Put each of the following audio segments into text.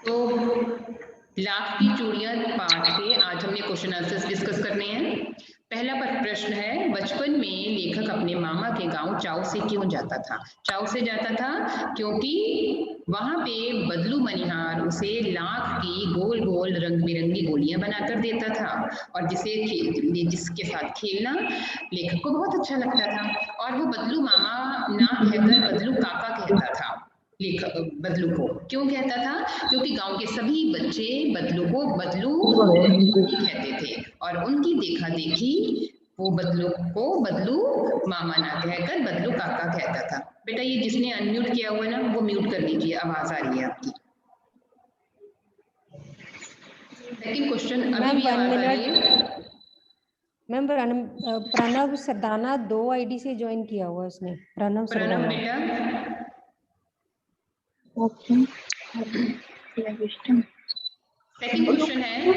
तो लाख की चूड़ियां पाठ के आज हमने क्वेश्चन आंसर्स डिस्कस करने हैं। पहला प्रश्न है, बचपन में लेखक अपने मामा के गांव चाव से क्यों जाता था? चाव से जाता था क्योंकि वहां पे बदलू मनिहार उसे लाख की गोल गोल रंग बिरंगी गोलियां बनाकर देता था और जिसके साथ खेलना लेखक को बहुत अच्छा लगता था। और वो बदलू मामा ना कहकर बदलू काका कहता था। लेखक बदलू को क्यों कहता था? क्योंकि गांव के सभी बच्चे बदलू को बदलू ही कहते थे और उनकी देखा देखी वो बदलू को बदलू मामा ना कहकर बदलू काका कहता था। बेटा ये जिसने अनम्यूट किया हुआ है ना वो म्यूट कर लीजिए, आवाज आ रही है आपकी। सेकंड क्वेश्चन, अभी भी आवाज आ रही है? मैम प्रणव सरदाना 2 आईडी से ज्वाइन किया हुआ उसने। प्रणव सरदाना बेटा सेकंड क्वेश्चन है,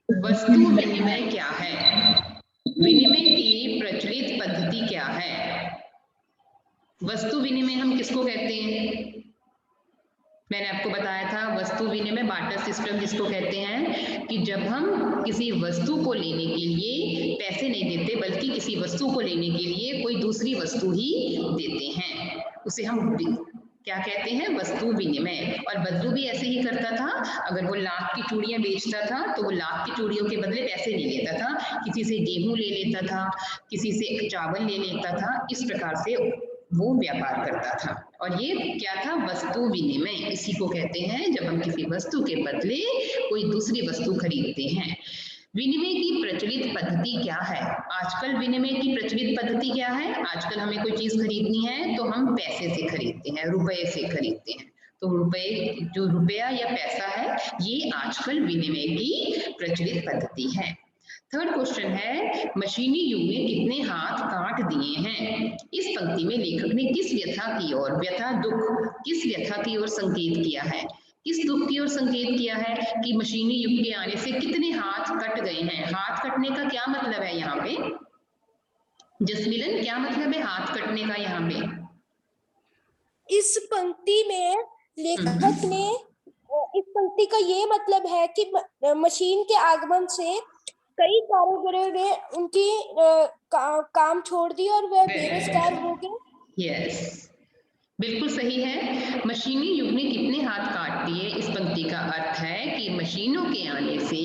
वस्तु विनिमय क्या है? विनिमय की प्रचलित पद्धति क्या है? वस्तु विनिमय हम किसको कहते हैं? मैंने आपको बताया था वस्तु विनिमय बार्टर सिस्टम जिसको कहते हैं कि जब हम किसी वस्तु को लेने के लिए पैसे नहीं देते बल्कि किसी वस्तु को लेने के लिए कोई दूसरी वस्तु ही देते हैं, उसे हम क्या कहते हैं? वस्तु विनिमय। और बदलू भी ऐसे ही करता था। अगर वो लाख की चूड़ियां बेचता था तो वो लाख की चूड़ियों के बदले पैसे नहीं लेता था, किसी से गेहूं ले लेता था, किसी से चावल ले लेता था, इस प्रकार से वो व्यापार करता था। और ये क्या था? वस्तु विनिमय। इसी को कहते हैं जब हम किसी वस्तु के बदले कोई दूसरी वस्तु खरीदते हैं। विनिमय की प्रचलित पद्धति क्या है? आजकल विनिमय की प्रचलित पद्धति क्या है? आजकल हमें कोई चीज खरीदनी है तो हम पैसे से खरीदते हैं, रुपए से खरीदते हैं। तो रुपया या पैसा है, ये आजकल विनिमय की प्रचलित पद्धति है। थर्ड क्वेश्चन है, मशीनी युग में कितने हाथ काट दिए हैं? इस पंक्ति में लेखक ने किस व्यथा की ओर संकेत किया है? किस दुख की ओर संकेत किया है कि मशीनी युग के आने से कितने हाथ कट गए हैं? हाथ कटने का क्या मतलब है यहाँ पे? जसमिलन क्या मतलब है हाथ कटने का यहाँ पे? इस पंक्ति में लेखक ने इस पंक्ति का ये मतलब है कि मशीन के आगमन से कई कारीगरों ने उनकी काम छोड़ दी और वह बेरोजगार हो गए। यस, बिल्कुल सही है। मशीनी युग ने कितने हाथ काट दिए, इस पंक्ति का अर्थ है कि मशीनों के आने से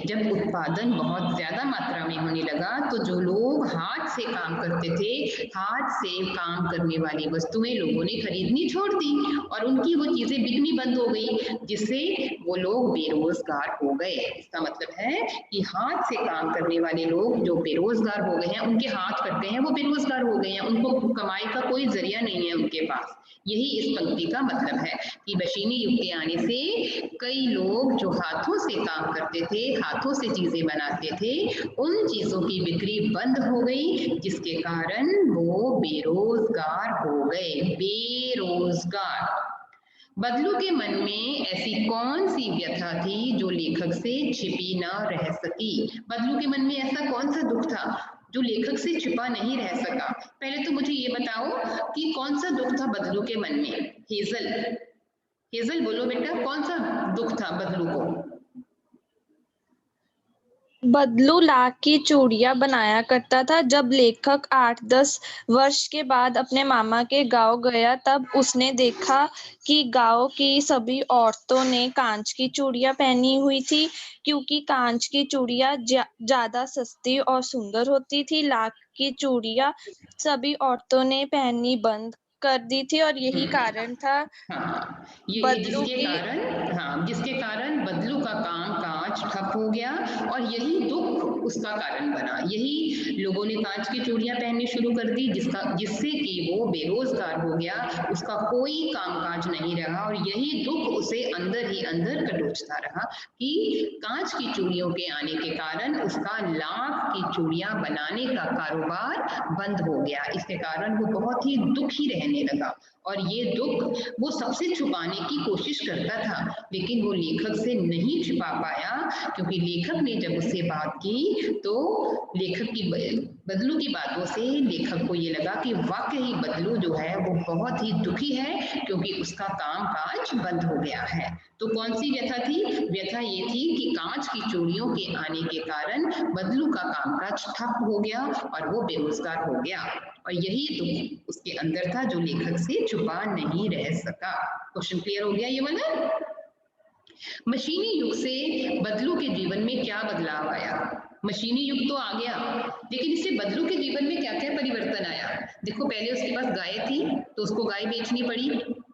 जब उत्पादन बहुत ज्यादा मात्रा में होने लगा तो जो लोग हाथ से काम करते थे, हाथ से काम करने वाली वस्तुएं लोगों ने खरीदनी छोड़ दी और उनकी वो चीजें बिकनी बंद हो गई, जिससे वो लोग बेरोजगार हो गए। इसका मतलब है कि हाथ से काम करने वाले लोग जो बेरोजगार हो गए हैं, उनके हाथ कट गए हैं, वो बेरोजगार हो गए हैं, उनको कमाई का कोई जरिया नहीं है उनके पास। यही इस पंक्ति का मतलब है कि मशीनी युग के आने से कई लोग जो हाथों से काम करते थे, हाथों से चीजें बनाते थे, उन चीजों की बिक्री बंद हो गई, जिसके कारण वो बेरोजगार हो गए। बेरोजगार। बदलू के मन में ऐसी कौन सी व्यथा थी जो लेखक से छिपी न रह सकी? बदलू के मन में ऐसा कौन सा दुख था जो लेखक से छिपा नहीं रह सका? पहले तो मुझे ये बताओ कि कौन सा दुख था बदलू के मन में? हेजल बोलो बेटा, कौन सा दुख था बदलू को? बदलू लाख की चूड़ियां बनाया करता था। जब लेखक 8-10 वर्ष के बाद अपने मामा के गांव गया तब उसने देखा कि गांव की सभी औरतों ने कांच की चूड़ियां पहनी हुई थी, क्योंकि कांच की चूड़ियां ज्यादा सस्ती और सुंदर होती थी। लाख की चूड़ियां सभी औरतों ने पहननी बंद कर दी थी और यही कारण था बदलू जिसके कारण बदलू का काम कांच ठप हो गया और यही दुख उसका कारण बना। यही लोगों ने कांच की चूड़ियां पहननी शुरू कर दी जिससे कि वो बेरोजगार हो गया, उसका कोई कामकाज नहीं रहा और यही दुख उसे अंदर ही अंदर कटोचता रहा कि कांच की चूड़ियों के आने के कारण उसका लाख की चूड़ियां बनाने का कारोबार बंद हो गया। इसके कारण वो बहुत ही दुखी रहने लगा और ये दुख वो सबसे छुपाने की कोशिश करता था, लेकिन वो लेखक से नहीं छिपा पाया, क्योंकि लेखक ने जब उससे बात की तो लेखक की बदलू की बातों से लेखक को ये लगा कि वाकई बदलू जो है वो बहुत ही दुखी है, क्योंकि उसका काम काज बंद हो गया है। तो कौन सी व्यथा थी? व्यथा ये थी कि कांच की चूड़ियों के आने के कारण बदलू का कामकाज ठप हो गया और वो बेरोजगार हो गया, और यही दुख उसके अंदर था जो लेखक से छुपा नहीं रह सका। क्वेश्चन क्लियर हो गया ये वाला? मशीनी युग से बदलू के जीवन में क्या बदलाव आया? मशीनी युग तो आ गया, लेकिन इससे बदलू के जीवन में क्या क्या परिवर्तन आया? देखो, पहले उसके पास गाय थी तो उसको गाय बेचनी पड़ी,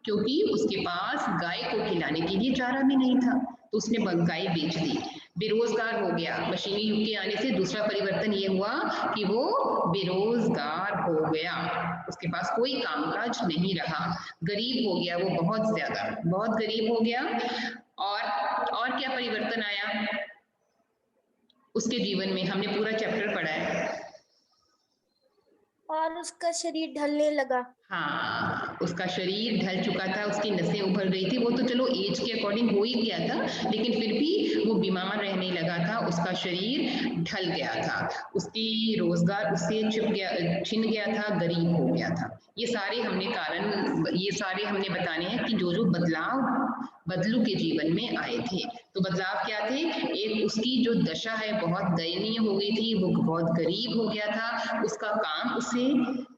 क्योंकि उसके पास गाय को खिलाने के लिए चारा भी नहीं था, तो उसने गाय बेच दी। बेरोजगार हो गया। मशीनी युग के आने से दूसरा परिवर्तन ये हुआ कि वो बेरोजगार हो गया, उसके पास कोई कामकाज नहीं रहा, गरीब हो गया, वो बहुत ज्यादा, बहुत गरीब हो गया। और क्या परिवर्तन आया उसके जीवन में? हमने पूरा चैप्टर पढ़ा है। और उसका शरीर ढलने लगा। हाँ, उसका शरीर ढल चुका था, उसकी नसें उभर गई थी। वो तो चलो एज के अकॉर्डिंग हो ही गया था, लेकिन फिर भी वो बीमार रहने लगा था, उसका शरीर ढल गया था, उसकी रोजगार उससे छिन गया था, गरीब हो गया था। ये सारे हमने बताने हैं कि जो जो बदलाव बदलू के जीवन में आए थे। तो बदलाव क्या थे? एक, उसकी जो दशा है बहुत दयनीय हो गई थी, वो बहुत गरीब हो गया था, उसका काम उससे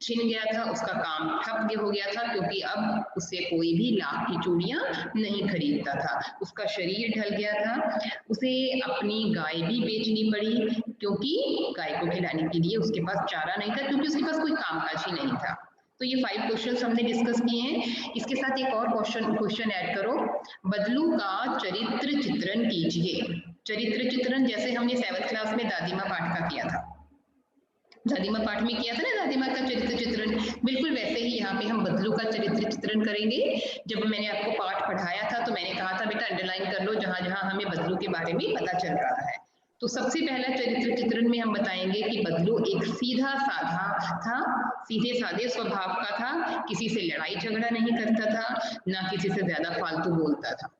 छिन गया था, उसका काम ठप हो गया था, क्योंकि अब उससे कोई भी लाख की चूड़ियां नहीं खरीदता था। उसका शरीर ढल गया था, उसे अपनी गाय भी बेचनी पड़ी, क्योंकि गाय को खिलाने के लिए उसके पास चारा नहीं था, क्योंकि उसके पास कोई कामकाज ही नहीं था। तो ये 5 क्वेश्चंस हमने डिस्कस किए हैं। इसके साथ एक और क्वेश्चन ऐड करो, बदलू का चरित्र चित्रण कीजिए। चरित्र चित्रण जैसे हमने 7th क्लास में दादीमा पाठ का किया था, दादीमा पाठ में किया था ना, दादीमा का चरित्र चित्रण, बिल्कुल वैसे ही यहाँ पे हम बदलू का चरित्र चित्रण करेंगे। जब मैंने आपको पाठ पढ़ाया था तो मैंने कहा था बेटा अंडरलाइन कर लो जहां जहां हमें बदलू के बारे में पता चल रहा है। तो सबसे पहला चरित्र चित्रण में हम बताएंगे कि बदलू एक सीधा साधा था, सीधे साधे स्वभाव का था, किसी से लड़ाई झगड़ा नहीं करता था, ना किसी से ज्यादा फालतू बोलता था।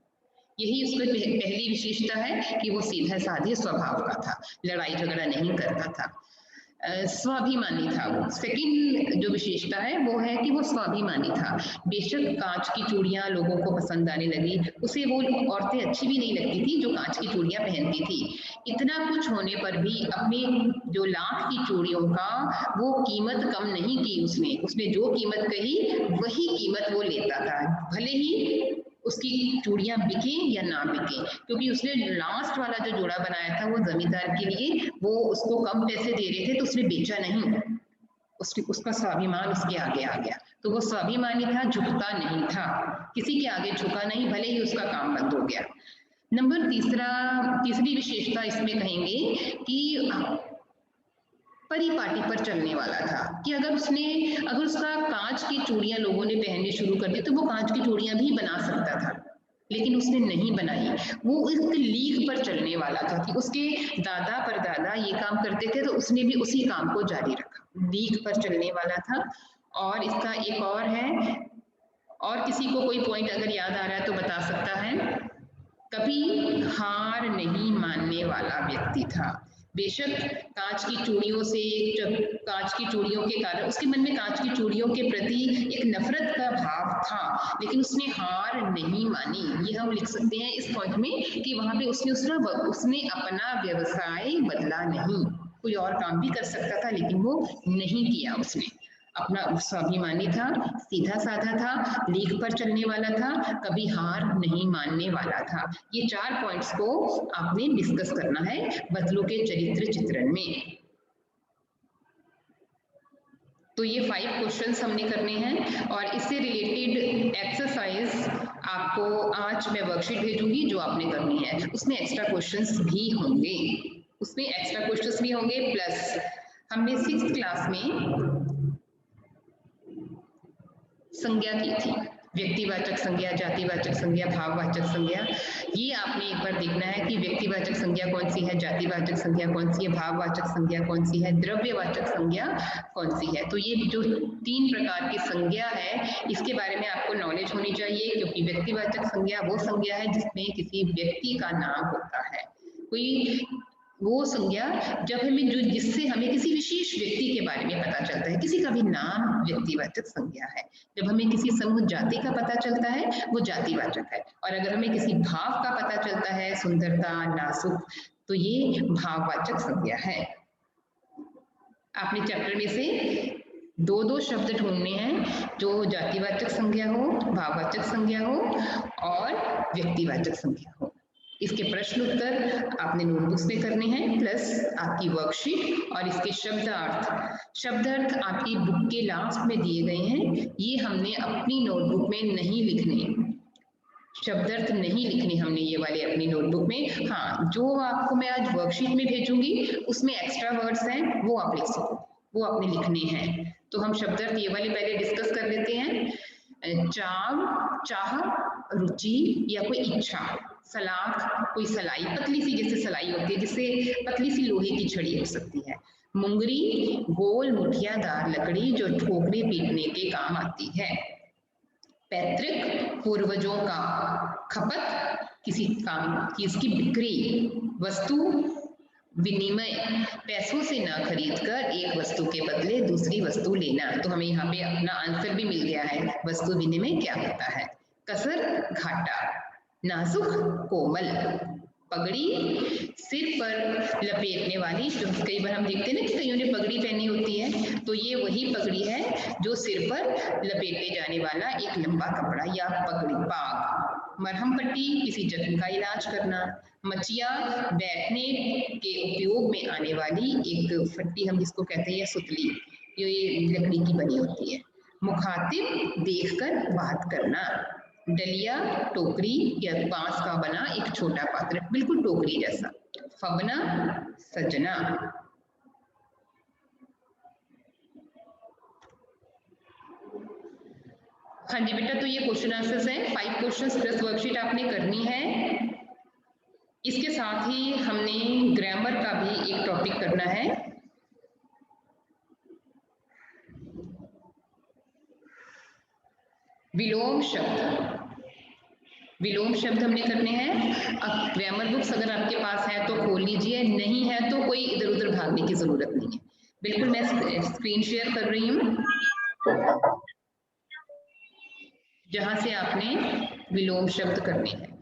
यही उसकी पहली विशेषता है कि वो सीधा साधे स्वभाव का था, लड़ाई झगड़ा नहीं करता था, स्वाभिमानी था वो। सेकंड जो विशेषता है वो है कि वो स्वाभिमानी था। बेशक कांच की चूड़ियां लोगों को पसंद आने लगी, उसे वो औरतें अच्छी भी नहीं लगती थी जो कांच की चूड़ियां पहनती थी। इतना कुछ होने पर भी अपने जो लाख की चूड़ियों का वो कीमत कम नहीं की उसने जो कीमत कही वही कीमत वो लेता था, भले ही उसकी चूड़ियां बिके या ना बिके, क्योंकि उसने लास्ट वाला जो जोड़ा बनाया था वो जमींदार के लिए, वो उसको कम पैसे दे रहे थे तो उसने बेचा नहीं, उसका स्वाभिमान उसके आगे आ गया। तो वो स्वाभिमानी था, झुकता नहीं था, किसी के आगे झुका नहीं, भले ही उसका काम बंद हो गया। नंबर तीसरी विशेषता इसमें कहेंगे कि परिपाटी पर चलने वाला था, कि अगर उसका कांच की चूड़ियां लोगों ने पहननी शुरू कर दी तो वो कांच की चूड़ियां भी बना सकता था, लेकिन उसने नहीं बनाई। वो एक लीक पर चलने वाला था कि उसके दादा परदादा ये काम करते थे तो उसने भी उसी काम को जारी रखा, लीक पर चलने वाला था। और इसका एक और है, और किसी को कोई पॉइंट अगर याद आ रहा है तो बता सकता है, कभी हार नहीं मानने वाला व्यक्ति था। बेशक कांच की चूड़ियों के कारण उसके मन में कांच की चूड़ियों के प्रति एक नफरत का भाव था, लेकिन उसने हार नहीं मानी। ये हम लिख सकते हैं इस पॉइंट में कि वहां पे उसने अपना व्यवसाय बदला नहीं, कोई और काम भी कर सकता था लेकिन वो नहीं किया उसने। अपना स्वाभिमानी था, सीधा साधा था, लीक पर चलने वाला था, कभी हार नहीं मानने वाला था। ये 4 पॉइंट्स को आपने डिस्कस करना है बदलू के चरित्र चित्रण में। तो ये 5 क्वेश्चंस हमने करने हैं और इससे रिलेटेड एक्सरसाइज आपको आज मैं वर्कशीट भेजूंगी जो आपने करनी है। उसमें एक्स्ट्रा क्वेश्चंस भी होंगे, प्लस हमने 6th क्लास में संज्ञा की थी, व्यक्तिवाचक संज्ञा, जातिवाचक संज्ञा, भाववाचक संज्ञा। ये आपने एक बार देखना है कि व्यक्तिवाचक संज्ञा कौन सी है, जातिवाचक संज्ञा कौन सी है, भाववाचक संज्ञा कौन सी है, द्रव्यवाचक संज्ञा कौन सी है। तो ये जो 3 प्रकार की संज्ञा है इसके बारे में आपको नॉलेज होनी चाहिए, क्योंकि व्यक्तिवाचक संज्ञा वो संज्ञा है जिसमें किसी व्यक्ति का नाम होता है। कोई वो संज्ञा जब हमें जो जिससे हमें किसी विशेष व्यक्ति के बारे में पता चलता है, किसी का भी नाम व्यक्तिवाचक संज्ञा है। जब हमें किसी समूह जाति का पता चलता है वो जातिवाचक है, और अगर हमें किसी भाव का पता चलता है, सुंदरता, नाजुक, तो ये भाववाचक संज्ञा है। आपने चैप्टर में से 2 शब्द ढूंढने हैं जो जातिवाचक संज्ञा हो, भाववाचक संज्ञा हो और व्यक्तिवाचक संज्ञा हो। इसके प्रश्न उत्तर आपने नोटबुक्स में करने हैं, प्लस आपकी वर्कशीट और इसके शब्दार्थ आपकी बुक के लास्ट में दिए गए हैं। ये हमने अपनी नोटबुक में नहीं लिखने, शब्दार्थ नहीं लिखने हमने ये वाले अपनी नोटबुक में। हाँ, जो आपको मैं आज वर्कशीट में भेजूंगी उसमें एक्स्ट्रा वर्ड्स हैं, वो आप लिख सको, वो आपने लिखने हैं। तो हम शब्दार्थ ये वाले पहले डिस्कस कर लेते हैं। चाह, रुचि या कोई इच्छा। सलाख, कोई सलाई, पतली सी जैसे सलाई होती है, जिससे पतली सी लोहे की छड़ी हो सकती है। मुंगरी, गोल मुठियादार लकड़ी जो ठोकने पीटने के काम आती है। पैतृक, पूर्वजों का। खपत, किसी काम की इसकी बिक्री। वस्तु, विनिमय, पैसों से ना खरीद कर एक वस्तु के बदले दूसरी वस्तु लेना। तो हमें यहाँ पे अपना आंसर भी मिल गया है, वस्तु विनिमय क्या होता है। कसर, घाटा। नाजुक, कोमल। पगड़ी, सिर पर लपेटने वाली, जो कई बार हम देखते हैं ना कि कईयों ने पगड़ी पहनी होती है, तो ये वही पगड़ी है जो सिर पर लपेटे जाने वाला एक लंबा कपड़ा या पगड़ी। पाग, मरहम पट्टी, किसी जख्म का इलाज करना। मचिया, बैठने के उपयोग में आने वाली एक फट्टी हम जिसको कहते हैं, या सुतली, ये लकड़ी की बनी होती है। मुखातिब, देखकर बात करना। डलिया, टोकरी या बांस का बना एक छोटा पात्र, बिल्कुल टोकरी जैसा। फबना, सजना। हाँ जी बेटा, तो ये क्वेश्चन आंसर्स हैं। 5 क्वेश्चंस प्लस वर्कशीट आपने करनी है। इसके साथ ही हमने ग्रामर का भी एक टॉपिक करना है। विलोम शब्द, विलोम शब्द हमने करने हैं। अब ग्रामर बुक्स अगर आपके पास है तो खोल लीजिए, नहीं है तो कोई इधर उधर भागने की जरूरत नहीं है। बिल्कुल मैं स्क्रीन शेयर कर रही हूँ, जहां से आपने विलोम शब्द करने हैं।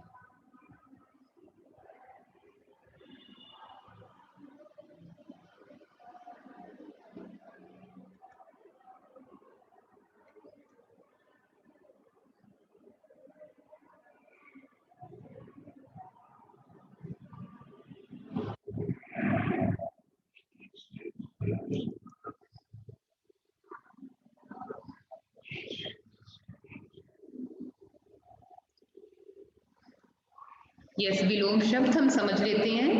यस, विलोम शब्द हम समझ लेते हैं।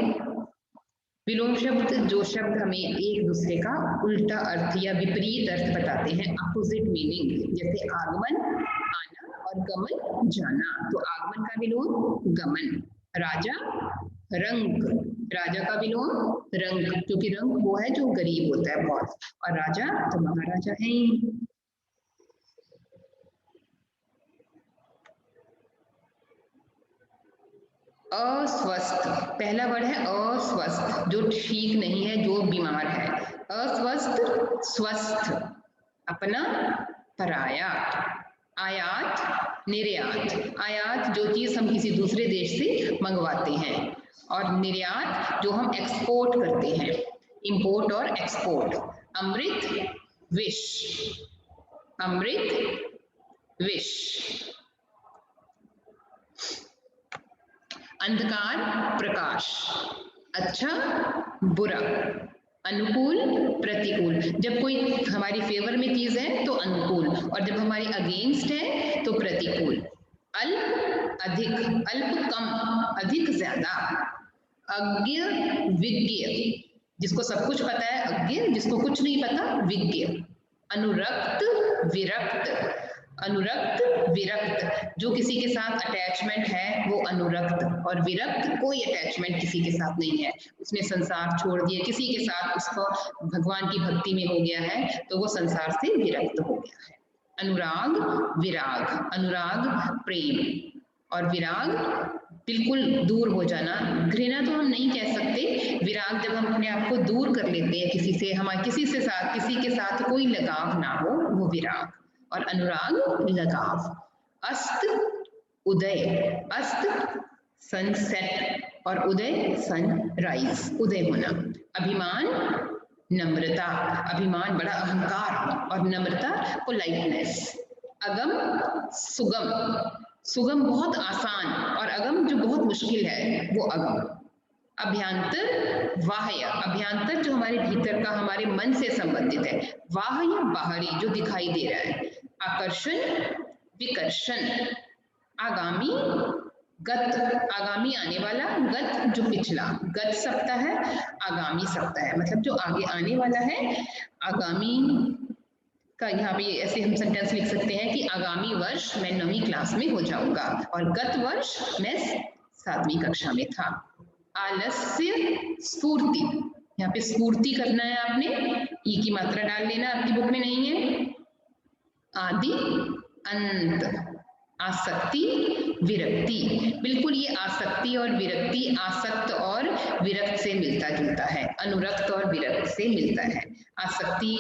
विलोम शब्द जो शब्द हमें एक दूसरे का उल्टा अर्थ या विपरीत अर्थ बताते हैं, अपोजिट मीनिंग। जैसे आगमन, आना, और गमन, जाना। तो आगमन का विलोम गमन। राजा, रंग, राजा का विलोम रंग, क्योंकि रंग वो है जो गरीब होता है बहुत, और राजा तो महाराजा है ही। अस्वस्थ, पहला वर्ड है अस्वस्थ, जो ठीक नहीं है, जो बीमार है। अस्वस्थ, स्वस्थ, अपना, पराया। आयात, निर्यात, आयात जो चीज हम किसी दूसरे देश से मंगवाते हैं, और निर्यात जो हम एक्सपोर्ट करते हैं, इंपोर्ट और एक्सपोर्ट। अमृत, विष, अमृत, विष। अंधकार, प्रकाश। अच्छा, बुरा। अनुकूल, प्रतिकूल, जब कोई हमारी फेवर में चीज है तो अनुकूल, और जब हमारे अगेंस्ट है तो प्रतिकूल। अल्प, अधिक, अल्प कम, अधिक ज्यादा। अज्ञ, विज्ञ, जिसको सब कुछ पता है अज्ञ, जिसको कुछ नहीं पता विज्ञ। अनुरक्त, विरक्त, अनुरक्त, विरक्त, जो किसी के साथ अटैचमेंट है वो अनुरक्त, और विरक्त कोई अटैचमेंट किसी के साथ नहीं है, उसने संसार छोड़ दिया, किसी के साथ उसको भगवान की भक्ति में हो गया है तो वो संसार से विरक्त हो गया है। अनुराग, विराग, अनुराग प्रेम और विराग बिल्कुल दूर हो जाना, घृणा तो हम नहीं कह सकते, विराग जब हम अपने आप को दूर कर लेते हैं किसी से, हमारे किसी के साथ कोई लगाव ना हो, वो विराग। और अनुराग लगाव। अस्त, उदय, अस्त सनसेट और उदय सनराइज, उदय होना। अभिमान, नम्रता, अभिमान बड़ा अहंकार और नम्रता पोलाइटनेस। अगम, सुगम, सुगम बहुत आसान और अगम जो बहुत मुश्किल है वो अगम। अभ्यांतर, बाह्य, अभ्यांतर जो हमारे भीतर का हमारे मन से संबंधित है, बाह्य बाहरी जो दिखाई दे रहा है। आकर्षण, विकर्षण। आगामी, गत, आगामी आने वाला, गत जो पिछला, गत सप्ताह है, आगामी सप्ताह है, मतलब जो आगे आने वाला है। आगामी का यहाँ पे ऐसे हम सेंटेंस लिख सकते हैं कि आगामी वर्ष मैं 9वीं क्लास में हो जाऊंगा और गत वर्ष मैं 7वीं कक्षा में था। आलस्य, स्फूर्ति, यहाँ पे स्फूर्ति करना है आपने, ई की मात्रा डाल लेना, आपकी बुक में नहीं है। आदि, अंत। आसक्ति, विरक्ति, बिल्कुल ये आसक्ति और विरक्ति आसक्त और विरक्त से मिलता जुलता है, अनुरक्त और विरक्त से मिलता है। आसक्ति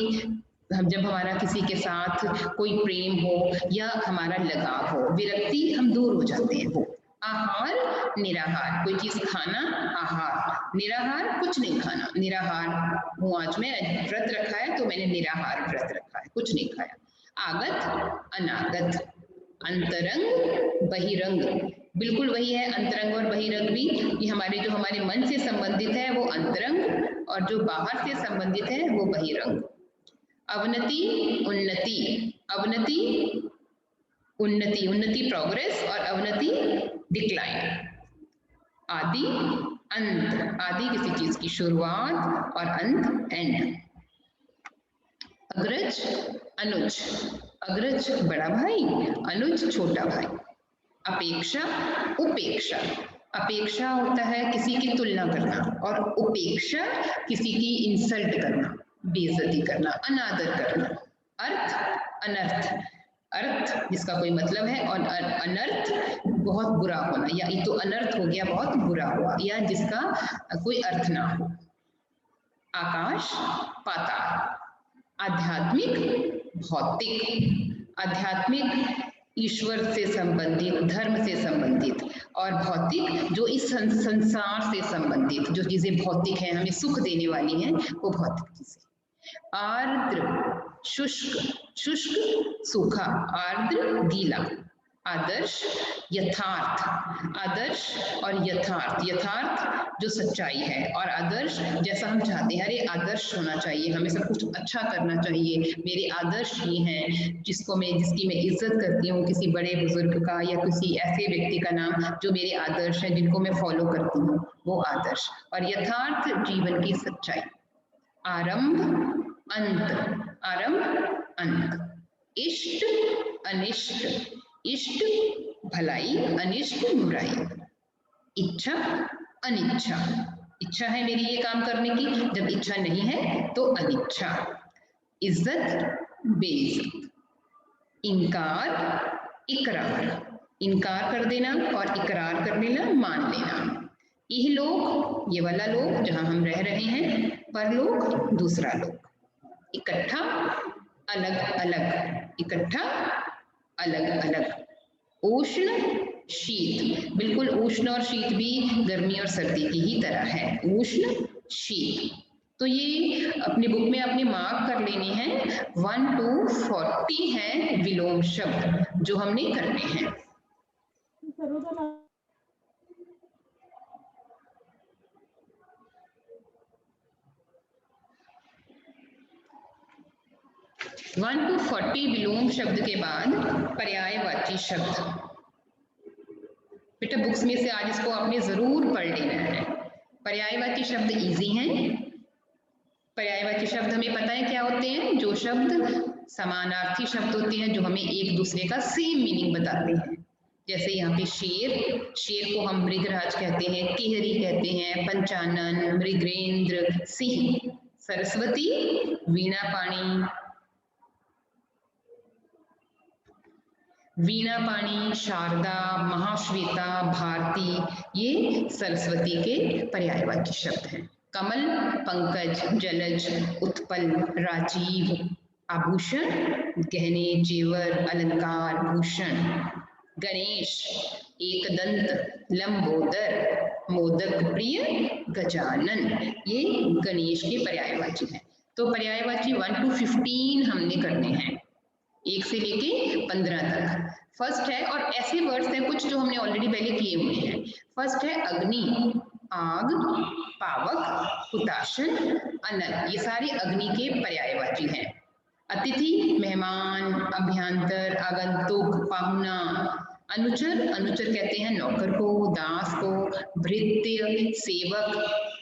हम जब हमारा किसी के साथ कोई प्रेम हो या हमारा लगाव हो, विरक्ति हम दूर हो जाते हैं वो। आहार, निराहार, कोई चीज खाना, आहार। निराहार, कुछ नहीं खाना, निराहार हूँ, आज मैं व्रत रखा है तो मैंने निराहार व्रत रखा है, कुछ नहीं खाया। आगत, अनागत। अंतरंग, बहिरंग, बिल्कुल वही है, अंतरंग और बहिरंग भी, ये हमारे जो हमारे मन से संबंधित है वो अंतरंग और जो बाहर से संबंधित है वो बहिरंग। अवनति, उन्नति, अवनति उन्नति, उन्नति प्रोग्रेस और अवनति डिक्लाइन। आदि, अंत, आदि किसी चीज की शुरुआत और अंत एंड। अग्रज, अनुज, अग्रज बड़ा भाई, अनुज छोटा भाई। अपेक्षा, उपेक्षा, अपेक्षा होता है किसी की तुलना करना और उपेक्षा किसी की इंसल्ट करना, बेइज्जती करना, अनादर करना। अर्थ, अनर्थ, अर्थ जिसका कोई मतलब है और अनर्थ बहुत बुरा होना, या ये तो अनर्थ हो गया बहुत बुरा हुआ, या जिसका कोई अर्थ ना हो। आकाश, पाताल। आध्यात्मिक, भौतिक, आध्यात्मिक ईश्वर से संबंधित, धर्म से संबंधित, और भौतिक जो इस संसार से संबंधित, जो चीजें भौतिक हैं हमें सुख देने वाली हैं वो भौतिक चीजें। आर्द्र, शुष्क, शुष्क सूखा, आर्द्र गीला। आदर्श, यथार्थ, आदर्श और यथार्थ, यथार्थ जो सच्चाई है और आदर्श जैसा हम चाहते हैं, अरे आदर्श होना चाहिए, हमें सब कुछ अच्छा करना चाहिए, मेरे आदर्श ये हैं जिसकी मैं इज्जत करती हूँ, किसी बड़े बुजुर्ग का या किसी ऐसे व्यक्ति का नाम जो मेरे आदर्श है, जिनको मैं फॉलो करती हूँ, वो आदर्श। और यथार्थ जीवन की सच्चाई। आरंभ, अंत, आरंभ अंत। इष्ट, अनिष्ट, इष्ट भलाई, अनिष्ट बुराई। इच्छा, अनिच्छा, इच्छा है मेरी ये काम करने की, जब इच्छा नहीं है तो अनिच्छा। इज्जत, बेइज्जत। इनकार, इकरार, इनकार कर देना और इकरार कर लेना, मान लेना। यह लोग, ये वाला लोग जहां हम रह रहे हैं, परलोक दूसरा लोक। इकट्ठा, अलग अलग, इकट्ठा अलग अलग। उष्ण, शीत, बिल्कुल उष्ण और शीत भी गर्मी और सर्दी की ही तरह है, उष्ण शीत। तो ये अपनी बुक में आपने मार्क कर लेनी है, 1 to 40 है विलोम शब्द जो हमने करने हैं। 1 to 40 विलोम शब्द के बाद पर्यायवाची शब्द। बेटा बुक्स में से आज इसको आपने जरूर पढ़ लेना है। पर्यायवाची शब्द इजी हैं। पर्यायवाची शब्द हमें पता है क्या होते हैं, जो शब्द समानार्थी शब्द होते हैं जो हमें एक दूसरे का सेम मीनिंग बताते हैं। जैसे यहाँ पे शेर, शेर को हम मृगराज कहते हैं, केहरी कहते हैं, पंचानन, मृगेंद्र, सिंह। सरस्वती, वीणा पाणी, वीणा पाणी, शारदा, महाश्वेता, भारती, ये सरस्वती के पर्यायवाची शब्द हैं। कमल, पंकज, जलज, उत्पल, राजीव, आभूषण, गहने, जेवर, अलंकार, भूषण। गणेश, एकदंत, लंबोदर, मोदक प्रिय, गजानन, ये गणेश के पर्यायवाची हैं। तो पर्यायवाची 1 to 15 हमने करने हैं, 1 से लेके 15 तक। फर्स्ट है, और ऐसे वर्ड्स हैं कुछ जो हमने ऑलरेडी पहले किए हुए हैं। फर्स्ट है अग्नि, आग, पावक, हुताशन, अनल, ये सारे अग्नि के पर्यायवाची हैं। अतिथि, मेहमान, अभ्यंतर, आगंतुक, पाहुना। अनुचर, अनुचर कहते हैं नौकर को, दास को। भृत्य, सेवक,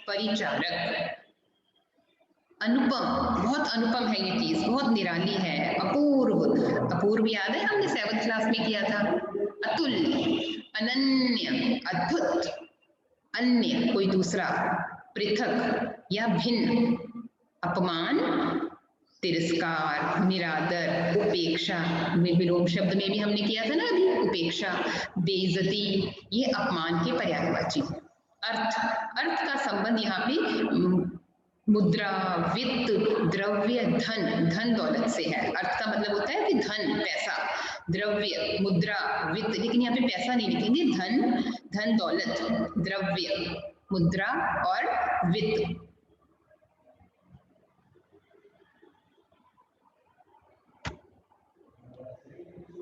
परिचारक। अनुपम, बहुत अनुपम है ये चीज, बहुत निराली है। अपूर्व, अपूर्व याद है हमने 7th क्लास में किया था। अतुल्य, अनन्य, अद्भुत, अन्य, कोई दूसरा, पृथक या भिन्न। अपमान, तिरस्कार, निरादर, उपेक्षा, विलोम शब्द में भी हमने किया था ना अभी, उपेक्षा। बेइज्जती, ये अपमान के पर्यायवाची। अर्थ, अर्थ का संबंध यहाँ पे मुद्रा, वित्त, द्रव्य, धन, धन दौलत से है। अर्थ का मतलब होता है कि धन, पैसा, द्रव्य, मुद्रा, वित्त, लेकिन यहाँ पे पैसा नहीं लिखेंगे, धन, धन दौलत, द्रव्य, मुद्रा और वित्त।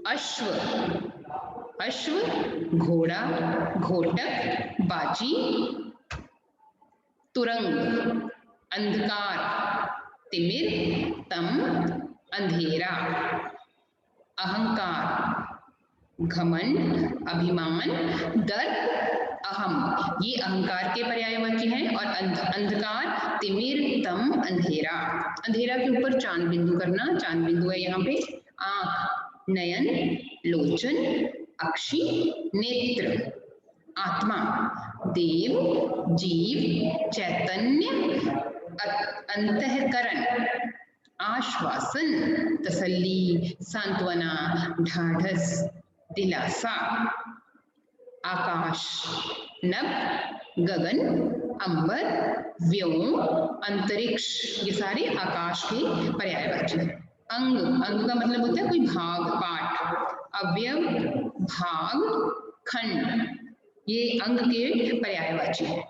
अश्व, अश्व, घोड़ा, घोटक, बाजी, तुरंग। अंधकार, तिमिर, तम, अंधेरा। अहंकार, घमंड, अभिमान, दर्प, अहम, ये अहंकार के पर्यायवाची हैं। और अंधकार, तिमिर, तम, अंधेरा। अंधेरा के ऊपर चांद बिंदु करना, चांद बिंदु है यहाँ पे। आंख, नयन, लोचन, अक्षि, नेत्र। आत्मा, देव, जीव, चैतन्य, अंतःकरण। आश्वासन, तसल्ली, सांत्वना, ढाढ़स, दिलासा। आकाश, नभ, गगन, अंबर, व्योम, अंतरिक्ष, ये सारे आकाश के पर्यायवाची हैं। अंग, अंग का मतलब होता है कोई भाग, पार्ट। अवयव, भाग, खंड, ये अंग के पर्यायवाची है।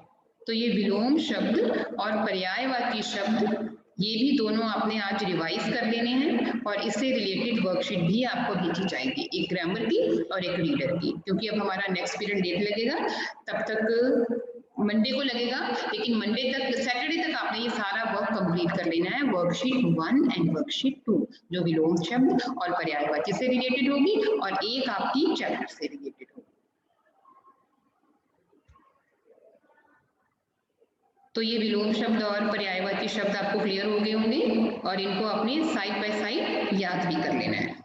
तो ये विलोम शब्द और पर्यायवाची शब्द, ये भी दोनों आपने आज रिवाइज कर लेने हैं, और इससे रिलेटेड वर्कशीट भी आपको भेजी जाएगी, एक ग्रामर की और एक रीडर की, क्योंकि अब हमारा नेक्स्ट पीरियड डेट लगेगा, तब तक मंडे को लगेगा, लेकिन मंडे तक, सैटरडे तक आपने ये सारा वर्क कंप्लीट कर लेना है। वर्कशीट 1 एंड वर्कशीट 2 जो विलोम शब्द और पर्यायवाची से रिलेटेड होगी, और एक आपकी चैप्टर से रिलेटेड होगी। तो ये विलोम शब्द और पर्यायवाची शब्द आपको क्लियर हो गए होंगे, और इनको अपने साइड बाय साइड याद भी कर लेना है।